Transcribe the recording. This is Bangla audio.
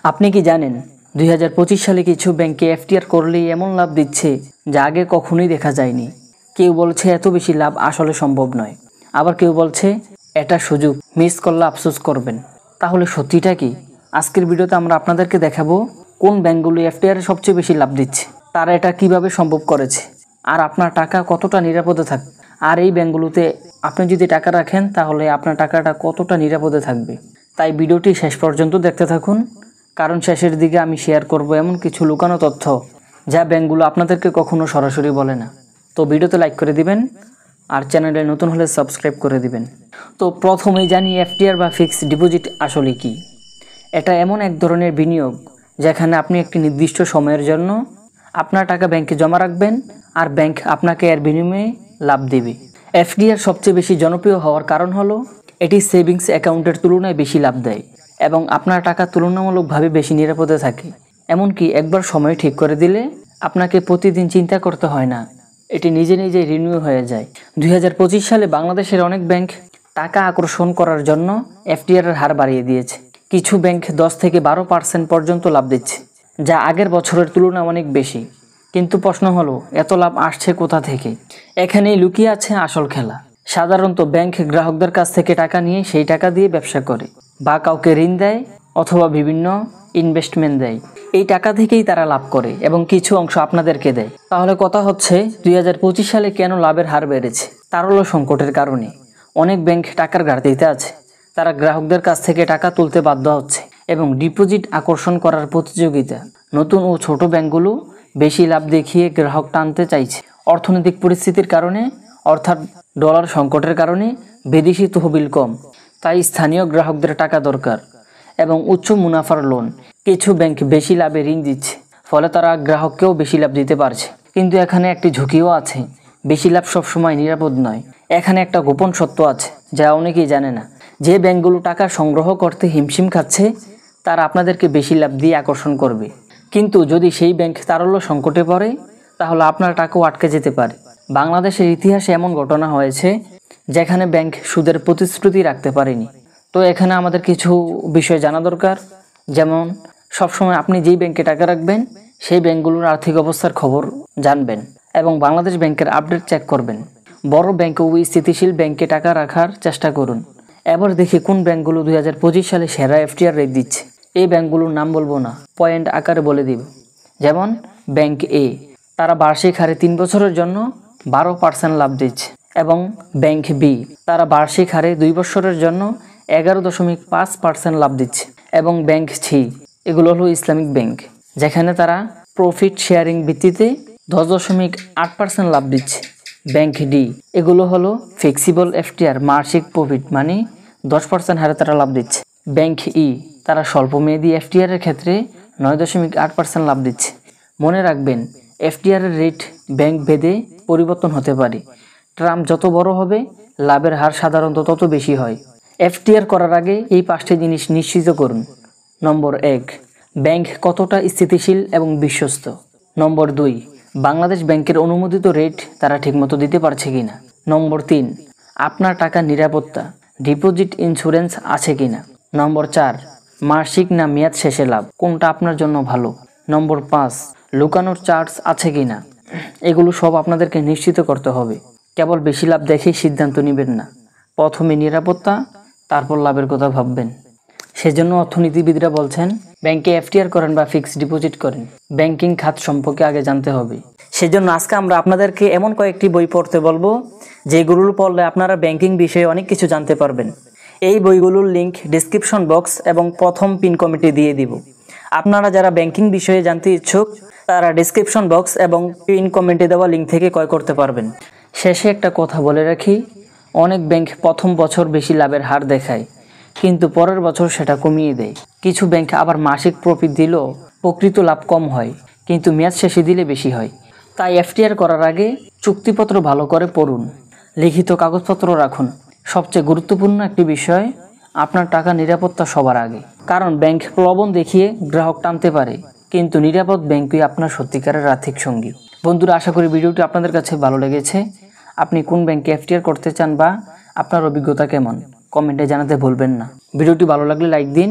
আপনি কি জানেন 2025 সালে কিছু ব্যাংকে এফডিআর করলেই এমন লাভ দিচ্ছে যা আগে কখনোই দেখা যায়নি। কেউ বলছে এত বেশি লাভ আসলে সম্ভব নয়, আবার কেউ বলছে এটা সুযোগ, মিস করলে আফসোস করবেন। তাহলে সত্যিটা কি? আজকের ভিডিওতে আমরা আপনাদেরকে দেখাবো কোন ব্যাংকগুলো এফডিআর সবচেয়ে বেশি লাভ দিচ্ছে, তারা এটা কিভাবে সম্ভব করেছে, আর আপনার টাকা কতটা নিরাপদে থাকবে। আর এই ব্যাংকগুলোতে আপনি যদি টাকা রাখেন তাহলে আপনার টাকাটা কতটা নিরাপদে থাকবে। তাই ভিডিওটি শেষ পর্যন্ত দেখতে থাকুন, কারণ শেষের দিকে আমি শেয়ার করব এমন কিছু লুকানো তথ্য যা ব্যাংকগুলো আপনাদেরকে কখনো সরাসরি বলে না। তো ভিডিওতে লাইক করে দিবেন আর চ্যানেলে নতুন হলে সাবস্ক্রাইব করে দিবেন। তো প্রথমেই জানি এফডিআর বা ফিক্সড ডিপোজিট আসলে কি। এটা এমন এক ধরনের বিনিয়োগ যেখানে আপনি একটি নির্দিষ্ট সময়ের জন্য আপনার টাকা ব্যাংকে জমা রাখবেন আর ব্যাংক আপনাকে এর বিনিময়ে লাভ দেবে। এফডিআর সবচেয়ে বেশি জনপ্রিয় হওয়ার কারণ হলো এটি সেভিংস অ্যাকাউন্টের তুলনায় বেশি লাভ দেয় এবং আপনার টাকা তুলনামূলকভাবে বেশি নিরাপদে থাকে। এমনকি একবার সময় ঠিক করে দিলে আপনাকে প্রতিদিন চিন্তা করতে হয় না, এটি নিজে নিজেই রিনিউ হয়ে যায়। 2025 সালে বাংলাদেশের অনেক ব্যাংক টাকা আকর্ষণ করার জন্য এফডিআর এর হার বাড়িয়ে দিয়েছে। কিছু ব্যাংক 10 থেকে 12% পর্যন্ত লাভ দিচ্ছে, যা আগের বছরের তুলনায় অনেক বেশি। কিন্তু প্রশ্ন হলো, এত লাভ আসছে কোথা থেকে? এখানেই লুকিয়ে আছে আসল খেলা। সাধারণত ব্যাংক গ্রাহকদের কাছ থেকে টাকা নিয়ে সেই টাকা দিয়ে ব্যবসা করে বা কাউকে ঋণ দেয় অথবা বিভিন্ন ইনভেস্টমেন্ট দেয়। এই টাকা থেকেই তারা লাভ করে এবং কিছু অংশ আপনাদেরকে দেয়। তাহলে কথা হচ্ছে 2025 সালে কেন লাভের হার বেড়েছে? তারল্য সংকটের কারণে। অনেক ব্যাংক টাকার ঘাটতিতে আছে, তারা গ্রাহকদের কাছ থেকে টাকা তুলতে বাধ্য হচ্ছে এবং ডিপোজিট আকর্ষণ করার প্রতিযোগিতা। নতুন ও ছোট ব্যাংকগুলো বেশি লাভ দেখিয়ে গ্রাহক টানতে চাইছে। অর্থনৈতিক পরিস্থিতির কারণে, অর্থাৎ ডলার সংকটের কারণে বিদেশি তহবিল কম, তাই স্থানীয় গ্রাহকদের টাকা দরকার এবং উচ্চ মুনাফার লোন। কিছু ব্যাংক বেশি লাভে ঋণ দিচ্ছে, ফলে তারা গ্রাহককেও বেশি লাভ দিতে পারছে। কিন্তু এখানে একটি ঝুঁকিও আছে, বেশি লাভ সবসময় নিরাপদ নয়। এখানে একটা গোপন সত্য আছে যা অনেকেই জানে না। যে ব্যাংকগুলো টাকা সংগ্রহ করতে হিমশিম খাচ্ছে তারা আপনাদেরকে বেশি লাভ দিয়ে আকর্ষণ করবে, কিন্তু যদি সেই ব্যাংক তারল্য সংকটে পড়ে তাহলে আপনার টাকাও আটকে যেতে পারে। বাংলাদেশের ইতিহাসে এমন ঘটনা হয়েছে যেখানে ব্যাংক সুদের প্রতিশ্রুতি রাখতে পারেনি। তো এখানে আমাদের কিছু বিষয় জানা দরকার, যেমন সবসময় আপনি যেই ব্যাংকে টাকা রাখবেন সেই ব্যাংকগুলোর আর্থিক অবস্থার খবর জানবেন এবং বাংলাদেশ ব্যাংকের আপডেট চেক করবেন। বড় ব্যাংক ও স্থিতিশীল ব্যাংকে টাকা রাখার চেষ্টা করুন। এবার দেখি কোন ব্যাংকগুলো 2025 সালে সেরা এফডিআর রেট দিচ্ছে। এই ব্যাংকগুলোর নাম বলবো না, পয়েন্ট আকারে বলে দিব। যেমন ব্যাংক এ, তারা বার্ষিক হারে 3 বছরের জন্য 12% লাভ দিচ্ছে, এবং ব্যাংক বি, তারা বার্ষিক হারে 2 বছরের জন্য 11.5% লাভ দিচ্ছে, এবং ব্যাংক সি, এগুলো হলো ইসলামিক ব্যাংক, যেখানে তারা প্রফিট শেয়ারিং ভিত্তিতে 10.8% লাভ দিচ্ছে। ব্যাংক ডি, এগুলো হলো ফ্লেক্সিবল এফডিআর, মাসিক প্রফিট মানে 10% হারে তারা লাভ দিচ্ছে। ব্যাংক ই, তারা স্বল্প মেয়াদী এফডিআর এর ক্ষেত্রে 9.8% লাভ দিচ্ছে। মনে রাখবেন, এফডিআর এর রেট ব্যাংক ভেদে পরিবর্তন হতে পারে। টার্ম যত বড় হবে লাভের হার সাধারণত তত বেশি হয়। এফডিআর করার আগে এই 5টি জিনিস নিশ্চিত করুন। নম্বর 1, ব্যাংক কতটা স্থিতিশীল এবং বিশ্বস্ত। নম্বর 2, বাংলাদেশ ব্যাংকের অনুমোদিত রেট তারা ঠিকমতো দিতে পারছে কিনা। নম্বর 3, আপনার টাকার নিরাপত্তা, ডিপোজিট ইন্স্যুরেন্স আছে কিনা। নম্বর 4, মাসিক না মেয়াদ শেষে লাভ, কোনটা আপনার জন্য ভালো। নম্বর 5, লুকানোর চার্জ আছে কিনা। এগুলো সব আপনাদেরকে নিশ্চিত করতে হবে। কেবল বেশি লাভ দেখেই সিদ্ধান্ত নেবেন না, প্রথমে নিরাপত্তা তারপর লাভের কথা ভাববেন। সেজন্য অর্থনীতিবিদরা বলছেন, ব্যাংকে এফডিআর করেন বা ফিক্সড ডিপোজিট করেন, ব্যাংকিং খাত সম্পর্কে আগে জানতে হবে। সেজন্য আজকে আমরা আপনাদেরকে এমন কয়েকটি বই পড়তে বলবো যেগুলো পড়লে আপনারা ব্যাংকিং বিষয়ে অনেক কিছু জানতে পারবেন। এই বইগুলোর লিংক ডেসক্রিপশন বক্স এবং প্রথম পিন কমেন্টে দিয়ে দিব। আপনারা যারা ব্যাংকিং বিষয়ে জানতে ইচ্ছুক তারা ডেসক্রিপশন বক্স এবং পিন কমেন্টে দেওয়া লিঙ্ক থেকে ক্রয় করতে পারবেন। শেষে একটা কথা বলে রাখি, অনেক ব্যাংক প্রথম বছর বেশি লাভের হার দেখায় কিন্তু পরের বছর সেটা কমিয়ে দেয়। কিছু ব্যাংক আবার মাসিক প্রফিট দিলেও প্রকৃত লাভ কম হয়, কিন্তু মেয়াদ শেষে দিলে বেশি হয়। তাই এফডিআর করার আগে চুক্তিপত্র ভালো করে পড়ুন, লিখিত কাগজপত্র রাখুন। সবচেয়ে গুরুত্বপূর্ণ একটি বিষয়, আপনার টাকা নিরাপত্তা সবার আগে, কারণ ব্যাংক প্রলোভন দেখিয়ে গ্রাহক টানতে পারে, কিন্তু নিরাপদ ব্যাংকই আপনার সত্যিকারের আর্থিক সঙ্গী। বন্ধুরা, আশা করি ভিডিওটি আপনাদের কাছে ভালো লেগেছে। আপনি কোন ব্যাংকে এফডিআর করতে চান বা আপনার অভিজ্ঞতা কেমন, কমেন্টে জানাতে ভুলবেন না। ভিডিওটি ভালো লাগলে লাইক দিন।